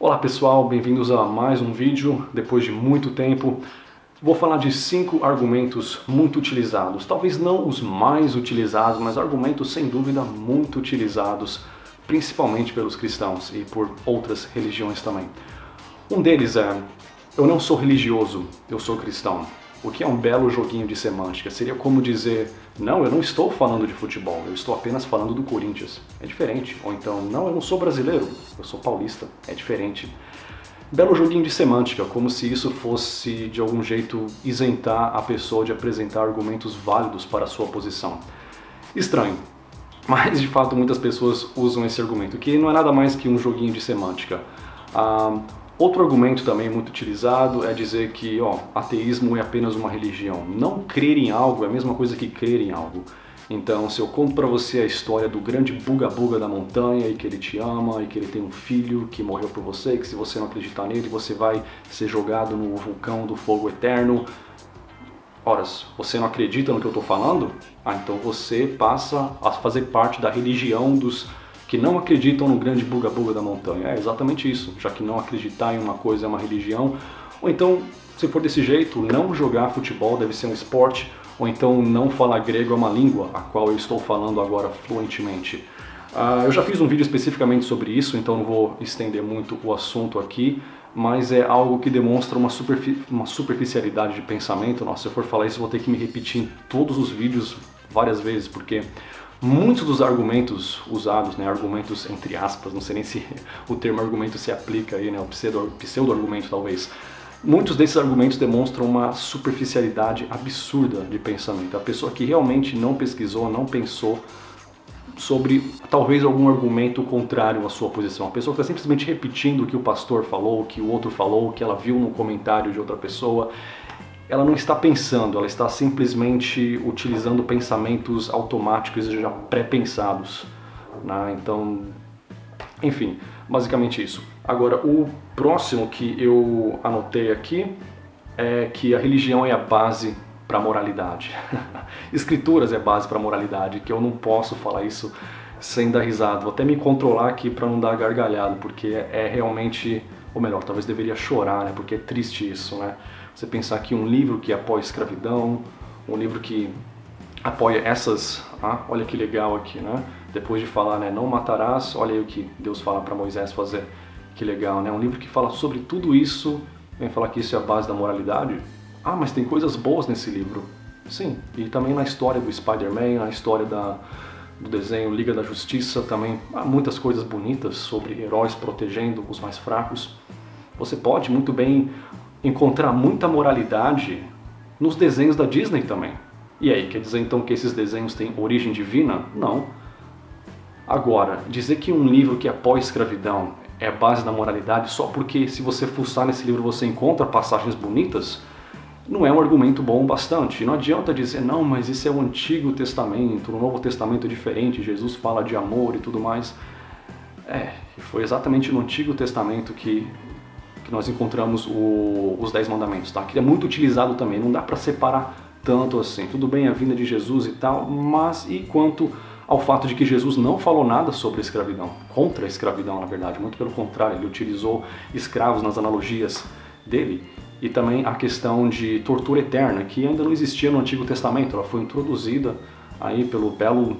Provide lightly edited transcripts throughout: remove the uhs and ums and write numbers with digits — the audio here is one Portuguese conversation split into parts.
Olá pessoal, bem-vindos a mais um vídeo. Depois de muito tempo, vou falar de 5 argumentos muito utilizados. Talvez não os mais utilizados, mas argumentos sem dúvida muito utilizados, principalmente pelos cristãos e por outras religiões também. Um deles é: eu não sou religioso, eu sou cristão. O que é um belo joguinho de semântica. Seria como dizer: não, eu não estou falando de futebol, eu estou apenas falando do Corinthians. É diferente. Ou então: não, eu não sou brasileiro, eu sou paulista. É diferente. Belo joguinho de semântica, como se isso fosse de algum jeito isentar a pessoa de apresentar argumentos válidos para a sua posição. Estranho. Mas de fato muitas pessoas usam esse argumento, que não é nada mais que um joguinho de semântica. Outro argumento também muito utilizado é dizer que ateísmo é apenas uma religião. Não crer em algo é a mesma coisa que crer em algo. Então, se eu conto para você a história do grande buga-buga da montanha e que ele te ama e que ele tem um filho que morreu por você, e que se você não acreditar nele, você vai ser jogado no vulcão do fogo eterno. Ora, você não acredita no que eu estou falando? Então você passa a fazer parte da religião dos que não acreditam no grande buga-buga da montanha. É exatamente isso, já que não acreditar em uma coisa é uma religião. Ou então, se for desse jeito, não jogar futebol deve ser um esporte, ou então não falar grego é uma língua, a qual eu estou falando agora fluentemente. Eu já fiz um vídeo especificamente sobre isso, então não vou estender muito o assunto aqui, mas é algo que demonstra uma superficialidade de pensamento. Nossa, se eu for falar isso, eu vou ter que me repetir em todos os vídeos várias vezes, porque muitos dos argumentos usados, argumentos entre aspas, não sei nem se o termo argumento se aplica aí, o pseudo-argumento talvez. Muitos desses argumentos demonstram uma superficialidade absurda de pensamento. A pessoa que realmente não pesquisou, não pensou sobre talvez algum argumento contrário à sua posição. A pessoa que está simplesmente repetindo o que o pastor falou, o que o outro falou, o que ela viu no comentário de outra pessoa. Ela não está pensando, ela está simplesmente utilizando pensamentos automáticos e já pré-pensados. Então, enfim, basicamente isso. Agora, o próximo que eu anotei aqui é que a religião é a base para a moralidade. Escrituras é a base para a moralidade, que eu não posso falar isso sem dar risada. Vou até me controlar aqui para não dar gargalhado, porque é realmente, ou melhor, talvez deveria chorar, porque é triste isso, Você pensar que um livro que apoia a escravidão, um livro que apoia essas... olha que legal aqui, Depois de falar, não matarás, olha aí o que Deus fala para Moisés fazer. Que legal, Um livro que fala sobre tudo isso, vem falar que isso é a base da moralidade. Mas tem coisas boas nesse livro. Sim, e também na história do Spider-Man, na história do desenho Liga da Justiça, também há muitas coisas bonitas sobre heróis protegendo os mais fracos. Você pode muito bem encontrar muita moralidade nos desenhos da Disney também. E aí, quer dizer então que esses desenhos têm origem divina? Não. Agora, dizer que um livro que apoia a escravidão é a base da moralidade só porque se você fuçar nesse livro você encontra passagens bonitas, não é um argumento bom bastante. Não adianta dizer: não, mas isso é o Antigo Testamento, no Novo Testamento é diferente, Jesus fala de amor e tudo mais. Foi exatamente no Antigo Testamento que nós encontramos os 10 mandamentos, que é muito utilizado também, não dá para separar tanto assim. Tudo bem a vinda de Jesus e tal, mas e quanto ao fato de que Jesus não falou nada sobre a escravidão, contra a escravidão na verdade, muito pelo contrário, ele utilizou escravos nas analogias dele, e também a questão de tortura eterna, que ainda não existia no Antigo Testamento, ela foi introduzida aí pelo belo,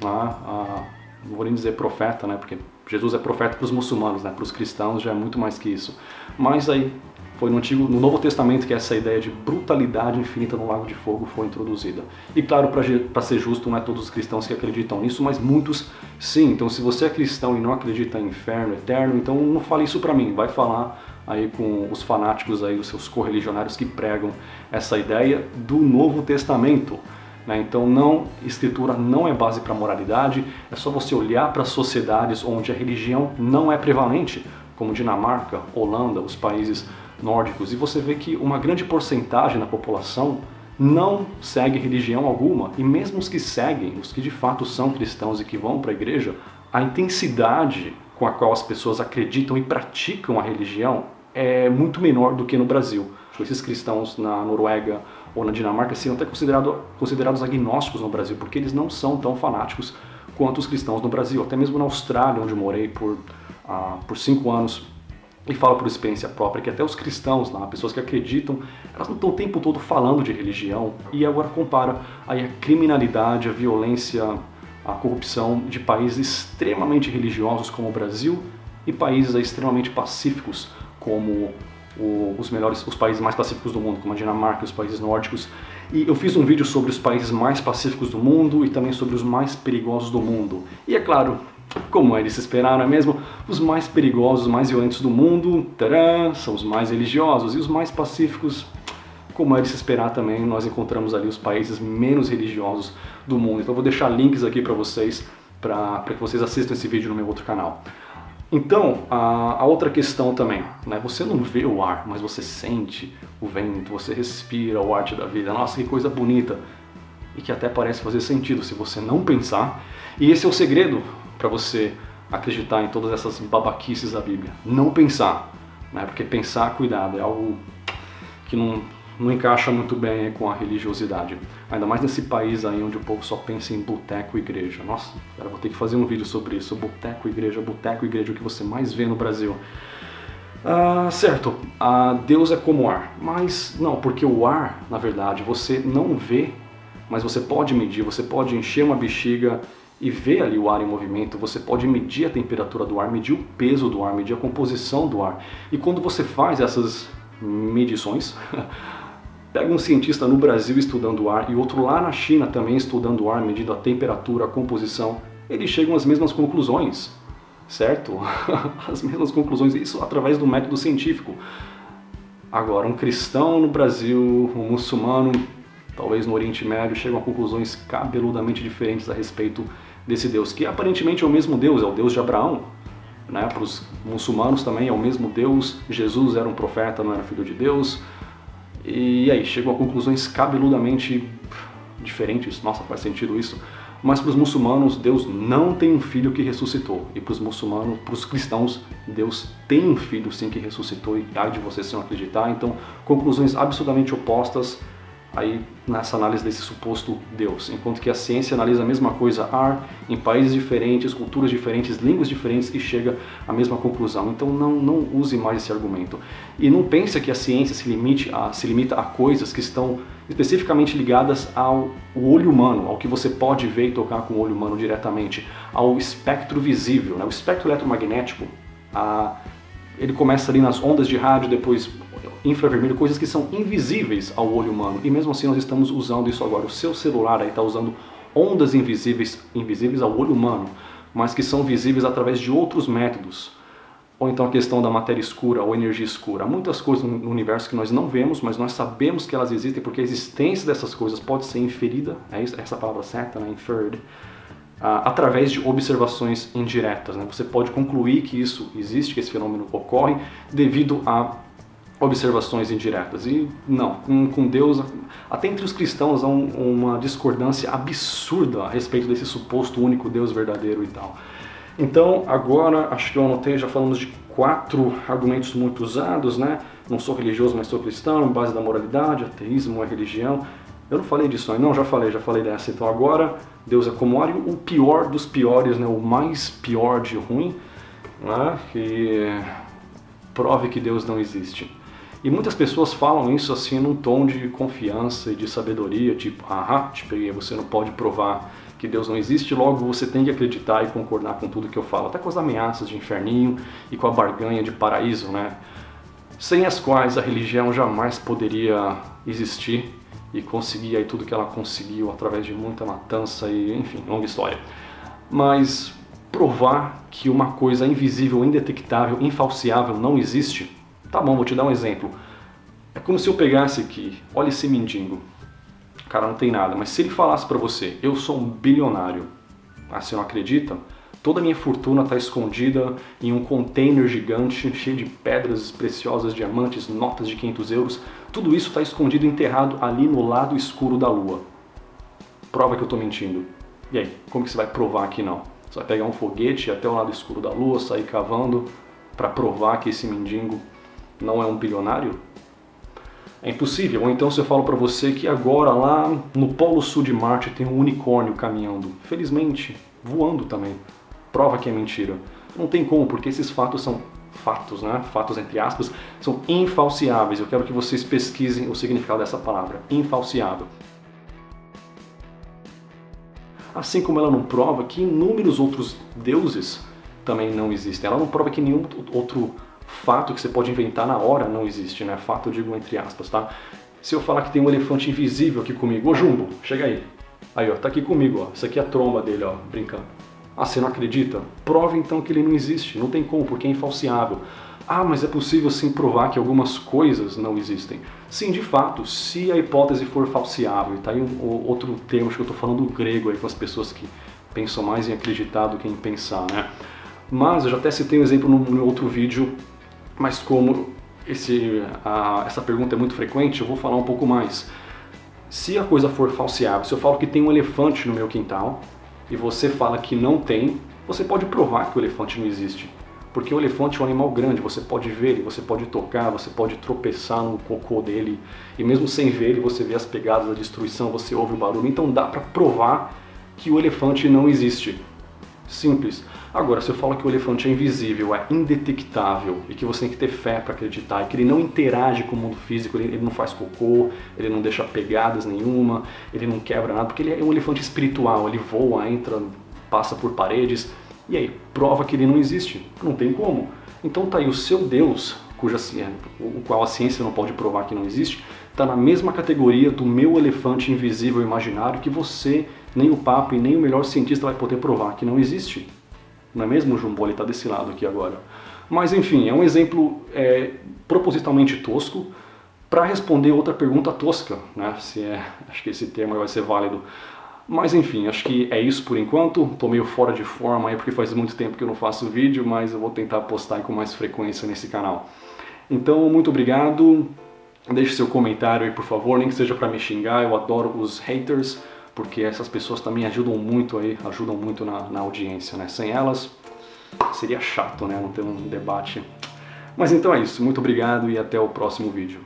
não vou nem dizer profeta, porque Jesus é profeta para os muçulmanos, para os cristãos já é muito mais que isso. Mas aí foi no Novo Testamento que essa ideia de brutalidade infinita no lago de fogo foi introduzida. E claro, para ser justo, não é todos os cristãos que acreditam nisso, mas muitos sim. Então se você é cristão e não acredita em inferno eterno, então não fale isso para mim, vai falar aí com os fanáticos, aí, os seus correligionários que pregam essa ideia do Novo Testamento. Então escritura não é base para moralidade, é só você olhar para sociedades onde a religião não é prevalente, como Dinamarca, Holanda, os países nórdicos, e você vê que uma grande porcentagem da população não segue religião alguma, e mesmo os que seguem, os que de fato são cristãos e que vão para a igreja, a intensidade com a qual as pessoas acreditam e praticam a religião é muito menor do que no Brasil. Esses cristãos na Noruega ou na Dinamarca seriam até considerados agnósticos no Brasil, porque eles não são tão fanáticos quanto os cristãos no Brasil. Até mesmo na Austrália, onde eu morei por 5 anos, e falo por experiência própria que até os cristãos lá, pessoas que acreditam, elas não estão o tempo todo falando de religião, e agora compara aí a criminalidade, a violência, a corrupção de países extremamente religiosos como o Brasil e países aí extremamente pacíficos como os países mais pacíficos do mundo, como a Dinamarca e os países nórdicos. E eu fiz um vídeo sobre os países mais pacíficos do mundo e também sobre os mais perigosos do mundo. E é claro, como é de se esperar, não é mesmo? Os mais perigosos, os mais violentos do mundo, tcharam, são os mais religiosos, e os mais pacíficos, como é de se esperar também, nós encontramos ali os países menos religiosos do mundo. Então eu vou deixar links aqui para vocês, para que vocês assistam esse vídeo no meu outro canal. Então, a outra questão também, né? Você não vê o ar, mas você sente o vento, você respira o ar da vida. Nossa, que coisa bonita! E que até parece fazer sentido se você não pensar. E esse é o segredo para você acreditar em todas essas babaquices da Bíblia. Não pensar, né? Porque pensar, cuidado, é algo que não encaixa muito bem com a religiosidade. Ainda mais nesse país aí onde o povo só pensa em boteco e igreja. Nossa, cara, vou ter que fazer um vídeo sobre isso. Boteco e igreja, o que você mais vê no Brasil. Certo, Deus é como ar. Mas não, porque o ar, na verdade, você não vê, mas você pode medir, você pode encher uma bexiga e ver ali o ar em movimento, você pode medir a temperatura do ar, medir o peso do ar, medir a composição do ar. E quando você faz essas medições, pega um cientista no Brasil estudando o ar e outro lá na China também estudando o ar, medindo a temperatura, a composição, eles chegam às mesmas conclusões, certo? As mesmas conclusões, isso através do método científico. Agora, um cristão no Brasil, um muçulmano, talvez no Oriente Médio, chegam a conclusões cabeludamente diferentes a respeito desse Deus, que aparentemente é o mesmo Deus, é o Deus de Abraão, né? Para os muçulmanos também é o mesmo Deus, Jesus era um profeta, não era filho de Deus. E aí, chegam a conclusões cabeludamente diferentes. Nossa, faz sentido isso? Mas para os muçulmanos, Deus não tem um filho que ressuscitou. E para os muçulmanos, para os cristãos, Deus tem um filho sim que ressuscitou, e há de vocês não acreditar. Então, conclusões absolutamente opostas aí nessa análise desse suposto Deus. Enquanto que a ciência analisa a mesma coisa, ar, em países diferentes, culturas diferentes, línguas diferentes, e chega à mesma conclusão. Então não use mais esse argumento. E não pense que a ciência se limita a coisas que estão especificamente ligadas ao olho humano, ao que você pode ver e tocar com o olho humano diretamente, ao espectro visível, né? O espectro eletromagnético, ele começa ali nas ondas de rádio, depois infravermelho, coisas que são invisíveis ao olho humano, e mesmo assim nós estamos usando isso agora. O seu celular aí está usando ondas invisíveis ao olho humano, mas que são visíveis através de outros métodos. Ou então a questão da matéria escura ou energia escura. Há muitas coisas no universo que nós não vemos, mas nós sabemos que elas existem, porque a existência dessas coisas pode ser inferida, é essa a palavra certa, né? Inferred, através de observações indiretas, né? Você pode concluir que isso existe, que esse fenômeno ocorre devido a observações indiretas. E não, com Deus, até entre os cristãos há uma discordância absurda a respeito desse suposto único Deus verdadeiro e tal. Então agora, acho que eu anotei, já falamos de 4 argumentos muito usados, né? Não sou religioso, mas sou cristão, base da moralidade, ateísmo é religião. Eu não falei disso, não, já falei dessa. Então agora, Deus é como ar, o pior dos piores, né? O mais pior de ruim, né? Que prove que Deus não existe. E muitas pessoas falam isso assim num tom de confiança e de sabedoria, tipo, te peguei, você não pode provar que Deus não existe, logo você tem que acreditar e concordar com tudo que eu falo, até com as ameaças de inferninho e com a barganha de paraíso, né? Sem as quais a religião jamais poderia existir e conseguir aí tudo que ela conseguiu através de muita matança e, enfim, longa história. Mas provar que uma coisa invisível, indetectável, infalciável não existe, tá bom, vou te dar um exemplo. É como se eu pegasse aqui, olha esse mendigo, o cara não tem nada, mas se ele falasse pra você, eu sou um bilionário, você não acredita? Toda a minha fortuna está escondida em um container gigante, cheio de pedras preciosas, diamantes, notas de 500 euros, tudo isso está escondido, enterrado ali no lado escuro da lua. Prova que eu estou mentindo. E aí, como que você vai provar que não? Você vai pegar um foguete até o lado escuro da lua, sair cavando para provar que esse mendigo não é um bilionário? É impossível. Ou então se eu falo para você que agora lá no Polo Sul de Marte tem um unicórnio caminhando, felizmente, voando também. Prova que é mentira. Não tem como, porque esses fatos são fatos, né? Fatos entre aspas, são infalciáveis. Eu quero que vocês pesquisem o significado dessa palavra, infalciável. Assim como ela não prova que inúmeros outros deuses também não existem. Ela não prova que nenhum outro fato que você pode inventar na hora não existe, né? Fato eu digo entre aspas, tá? Se eu falar que tem um elefante invisível aqui comigo, ô Jumbo, chega aí. Aí, ó, tá aqui comigo, ó. Isso aqui é a tromba dele, ó, brincando. Ah, você não acredita? Prova então que ele não existe. Não tem como, porque é infalciável. Ah, mas é possível sim provar que algumas coisas não existem. Sim, de fato, se a hipótese for falciável, e tá aí outro termo, acho que eu tô falando grego aí com as pessoas que pensam mais em acreditar do que em pensar, né? Mas eu já até citei um exemplo no outro vídeo, mas como essa pergunta é muito frequente, eu vou falar um pouco mais. Se a coisa for falciável, se eu falo que tem um elefante no meu quintal e você fala que não tem, você pode provar que o elefante não existe. Porque o elefante é um animal grande, você pode ver ele, você pode tocar, você pode tropeçar no cocô dele, e mesmo sem ver ele, você vê as pegadas da destruição, você ouve o barulho, então dá para provar que o elefante não existe. Simples. Agora, se eu falo que o elefante é invisível, é indetectável, e que você tem que ter fé para acreditar, e que ele não interage com o mundo físico, ele não faz cocô, ele não deixa pegadas nenhuma, ele não quebra nada, porque ele é um elefante espiritual, ele voa, entra, passa por paredes. E aí, prova que ele não existe? Não tem como. Então tá aí, o seu Deus, o qual a ciência não pode provar que não existe, está na mesma categoria do meu elefante invisível imaginário que você, nem o Papa e nem o melhor cientista vai poder provar que não existe. Não é mesmo, Jumbo? Ele está desse lado aqui agora. Mas enfim, é um exemplo propositalmente tosco para responder outra pergunta tosca, né? Acho que esse termo vai ser válido. Mas enfim, acho que é isso por enquanto. Tô meio fora de forma aí porque faz muito tempo que eu não faço vídeo, mas eu vou tentar postar com mais frequência nesse canal. Então, muito obrigado. Deixe seu comentário aí, por favor, nem que seja para me xingar. Eu adoro os haters, porque essas pessoas também ajudam muito na audiência, né? Sem elas seria chato, né? Não ter um debate. Mas então é isso. Muito obrigado e até o próximo vídeo.